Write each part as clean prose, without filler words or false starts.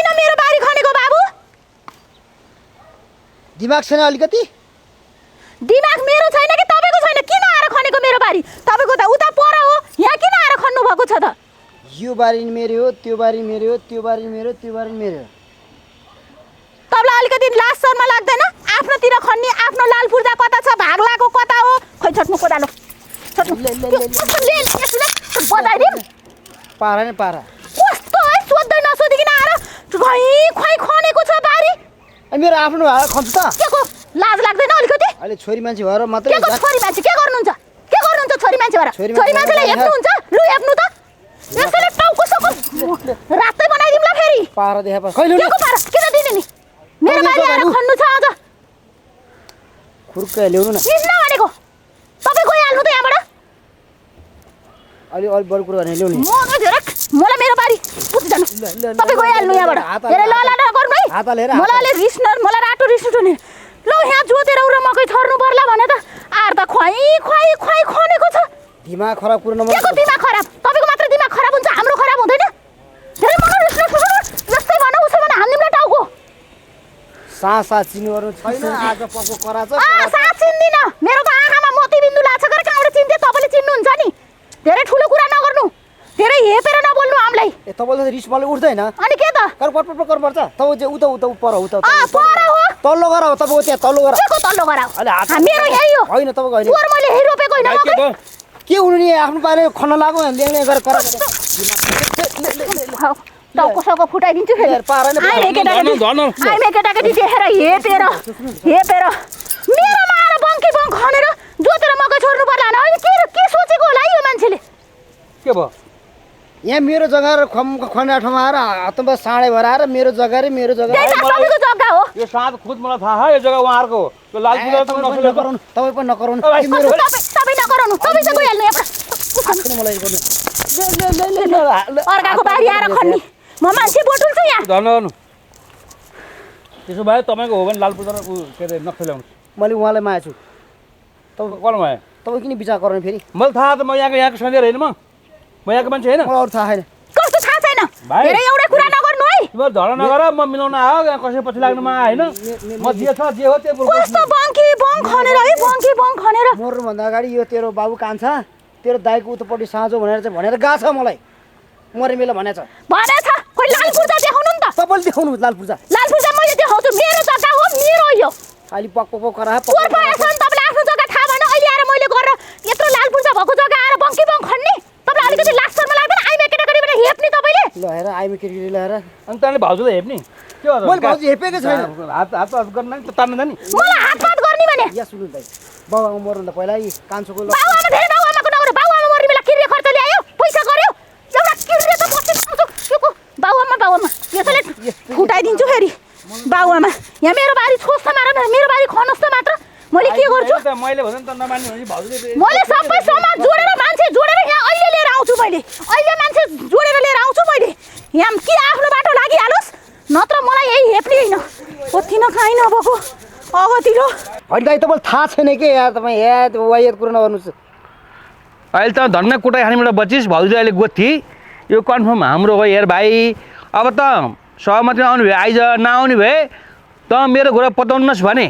किन मेरो बारी खनेको बाबु? दिमाग छैन अलिकति? दिमाग मेरो छैन कि तपाईँको छैन? किन आएर खनेको मेरो बारी? तपाईँको त उता पर हो, यहाँ किन आएर खन्नु भएको छ त? यो बारी मेरो हो, त्यो बारी मेरो हो, त्यो बारी मेरो, त्यो बारी मेरो हो। तपाईँलाई अलिकति लाज शर्मा लाग्दैन? आफ्नोतिर खन्ने, आफ्नो लाल पूर्जा कता छ, भाग लागेको कता हो? खै छोड्नु कोदालो, छोड्नु। बजाइदिउँ पारा नै पारा। कस्तो है, सोध्दै नसोधिकन आएर खै खनेको छ बारी। मेरो आफ्नो भएर खन्छ त? के को लाज लाग्दैन अलिकति? अहिले छोरी मान्छे भएर मात्रै। के को छोरी मान्छे? के गर्नुहुन्छ? के गर्नुहुन्छ छोरी मान्छे भएर? छोरी छोरी मान्छेलाई मान्छे हेप्नु हुन्छ? लु हेप्नु त। यसले टाउको सको रातै बनाइदिउँला फेरि। पारा देखा पास। कहिले के को पारा? किन दिने नि? मेरो बारी आएर खन्नु छ अझ? खुर्का ल्याउनु न। किन भनेको? तपाईँ गइहाल्नु त यहाँबाट। अलि बरु कुरा गर्ने ल्याउनु। मलाई मेरो बारी पुग्छ जानु। तपाईँ गइहाल्नु यहाँबाट। धेरै लला नगर्नु है। हात हालेर मलाई मलाई रातो रिस उठ्ने। ल यहाँ जोतेर उरा मकै छर्नु पर्ला भने त आर त खुवाई खनेको छ। दिमाग खराब कुरा नमन। के को दिमाग खराब? तपाईँको मात्र दिमाग खराब हुन्छ, हाम्रो खराब हुँदैन? धेरै मलाई जस्तै भन उसो भने हान्दिउँला टाउको। सासा चिन्नु गर्नु छैन आज पक्को करा छ। सास चिन्दिन। मेरो त आँखामा मोतीबिन्दु लाग्छ गरेर कहाँबाट चिन्थे? तपाईँले चिन्नुहुन्छ नि? धेरै ठुलो कुरा नगर्नु, धेरै हेपेर नबोल्नु हामीलाई। ए तपाईँले रिस मलाई उठ्दैन? अनि के त? कर पर्छ तपाईँ चाहिँ उता पर उता पर हो। तल्लो गर हो तपाईँको त्यहाँ तल्लो गर। के को तल्लो गर? अहिले हात मेरो यही हो। होइन तपाईँको होइन। चोर मैले यही रोपेको होइन मकै। के हुनु नि आफ्नो बारे खन्न लाग्यो ल्याउने गरेर कर। टाउको साउको फुटाइदिन्छु फेरि। आइमे केटाकेटी देखेर हेपेर मेरोमा आएर बङ्की बङ्क खनेर जोतेर मकै छोड्नु पर्ला न? अहिले के सोचेको होला यो मान्छेले? के भयो? यहाँ मेरो जग्गा र खन्ने ठाउँमा आएर हातमा साँडे भएर आएर मेरो जग्गा रे मेरो जग्गा। तपाईँको जग्गा हो यो साँध खुद मलाई थाहा यो जग्गा उहाँहरूको हो। त्यो लाल पूजा त नगराउनु, तपाईँ पनि नगराउनु। तपाईँ नगराउनु, तपाईँ चाहिँ गइहाल्नु यहाँबाट। मलाई गर्नु अर्काको बारी आएर खन्ने म मान्छे बोटुल्छु यहाँ। धन गर्नु। त्यसो भए तपाईँको हो भने लाल पूजा के अरे नक्सा ल्याउनु। मैले उहाँलाई माया छु। तपाईँ कल भयो? तपाईँ किन विचार गर्नु फेरि? मलाई थाहा त म यहाँको सन्देह होइन म यहाँको मान्छे होइन। मलाई अरू थाहा छैन। कस्तो थाहा छैन? धेरै एउटा कुरा नगर्नु है। तिमीहरू झगडा नगर, म मिलाउन आयो कसै पछि लाग्नुमा होइन। म जे छ जे हो त्यो कस्तो बङ्की बङ्क खनेर है, बङ्की बङ्क खनेर। मर्नुभन्दा अगाडि यो तेरो बाबु कान्छा तेरो दाइको उतापट्टि साँझो भनेर गएको छ मलाई। मरे मेला भनेछ। खोइ लाल पूर्जा देखाउनु नि त। तपाईँले देखाउनु लाल पूर्जा। लाल पूर्जा मैले देखाउँछु, मेरो जग्गा हो, मेरो हो यो। अलि पक करा चोर परेछ नि तपाईँले आफ्नो जग्गा थाहा भएन? अहिले आएर मैले गरेर यत्रो लाल पूर्जा भएको जग्गा आएर बङ्की बङ्क खन्ने? तपाईँलाई अलिकति लाज शर्मा लाग्दैन? आइमे केटाकेटीबाट हेप्ने तपाईँले? ल हेर आइमे केटी ल्याएर अनि तैँले भाउजूलाई हेप्ने के हो? मैले भाउजू हेपेकै छैन। हात गर्न नि तान्नु नि। मलाई हातपात गर्ने भने या सुन्नु दाइ बाबुआमा मर्नु पहिला यी कान्छोको बाबुआमा धेरै बाबुआमाको नगरे बाबुआमा मर्ने बेला किर्ने खर्च ल्यायो, पैसा गर्यो, एउटा किर्ने त बस्नु सक्छु। बाबुआमा यसैले फुटाइदिन्छु फेरि। बाबुआमा यहाँ मेरो बारी छोस् त मार, मेरो बारी खनोस् त मात्र। मैले के गर्छु? मैले भने त नमान्ने भने भाउजूले मैले सबै समाज जोडेर मान्छे जोडेर यहाँ अहिले लिएर आउँछु। अहिले मान्छे जोडेर लिएर आउँछु मैले यहाँ। कि आफ्नो बाटो लागिहालोस्, नत्र मलाई यही हेप्ने होइन। कति न काहीँ नभएको अगतिर होइन दाइ तपाईँलाई थाहा छैन के यार? तपाईँ याद वायत कुरा नगर्नुहोस्। अहिले त धन्न कुटाइ खानेबाट बचिस। भाउजू अहिले गोथी यो कन्फर्म हाम्रो हो यार भाइ। अब त सहमति आउनु भए आइज, नआउने भए त मेरो घोडा पताउनुहोस् भने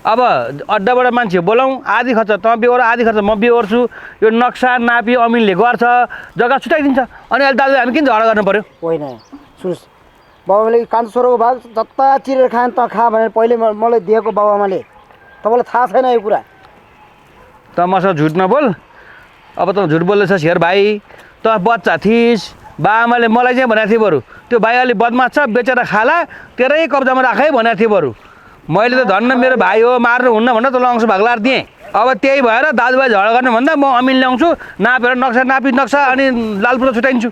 अब अड्डाबाट मान्छे बोलाउँ, आधी खर्च त बेहोर आधी खर्च म बेहोर्छु। यो नक्सा नापी अमिनले गर्छ, जग्गा छुट्याइदिन्छ। अनि अहिले दाजु हामी किन झगडा गर्नु पऱ्यो? होइन सुन्नुहोस्, बाबाले कान्छो छोरोको भाग जता चिरेर खान त खा भनेर पहिले मलाई दिएको बाबुआमाले। तपाईँलाई थाहा छैन यो कुरा? त मसँग झुट नबोल। अब त झुट बोल्दैछस् हेर भाइ। त बच्चा थिइस्, बाआमाले मलाई चाहिँ भनेको थियो बरु त्यो भाइ अलि बदमास छ बेचेर खाला, तेरै कब्जामा राखै भनेको थियो बरु। मैले त धन्न मेरो भाइ हो मार्नु हुन्न भनेर तँलाई अंश भाग लाएर दिएँ। अब त्यही भएर दाजुभाइ झगडा गर्ने भन्दा म अमिन ल्याउँछु, नापेर नक्सा नापी नक्सा अनि लाल पूजा छुट्याइन्छु।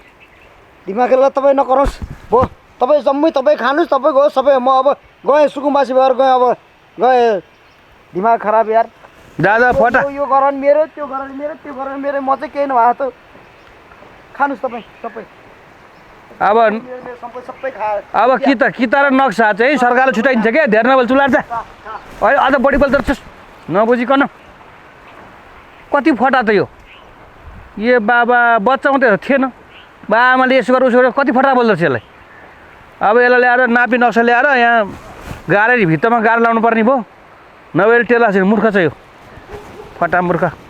दिमागलाई तपाईँ नगर्नुहोस् भो। तपाईँ जम्मै तपाईँ खानुहोस्, तपाईँको हो सबै। म अब गएँ सुकुम्बासी भएर गएँ, अब गएँ। दिमाग खराब यार। दादा फटा यो गरन मेरो, त्यो गरन मेरो, त्यो गरन मेरो, म चाहिँ केही नभएको त खानुहोस् तपाईँ सबै। अब किता र नक्सा चाहिँ सरकारले छुट्याइन्छ क्या। धेरै नबोल चुलार जा अहिले अझ बढी बोल्छ नबुझिकन। कति फटा त यो बाबा बच्चा मात्रै थिएन, बाआमाले यसो गरेर उसो गरेर कति फटा बोल्दो रहेछ यसलाई। अब यसलाई ल्याएर नापी नक्सा ल्याएर यहाँ गाडी भित्तामा गाडी लाउनु पर्ने भयो नभए टेला मूर्ख छ यो फटा मूर्ख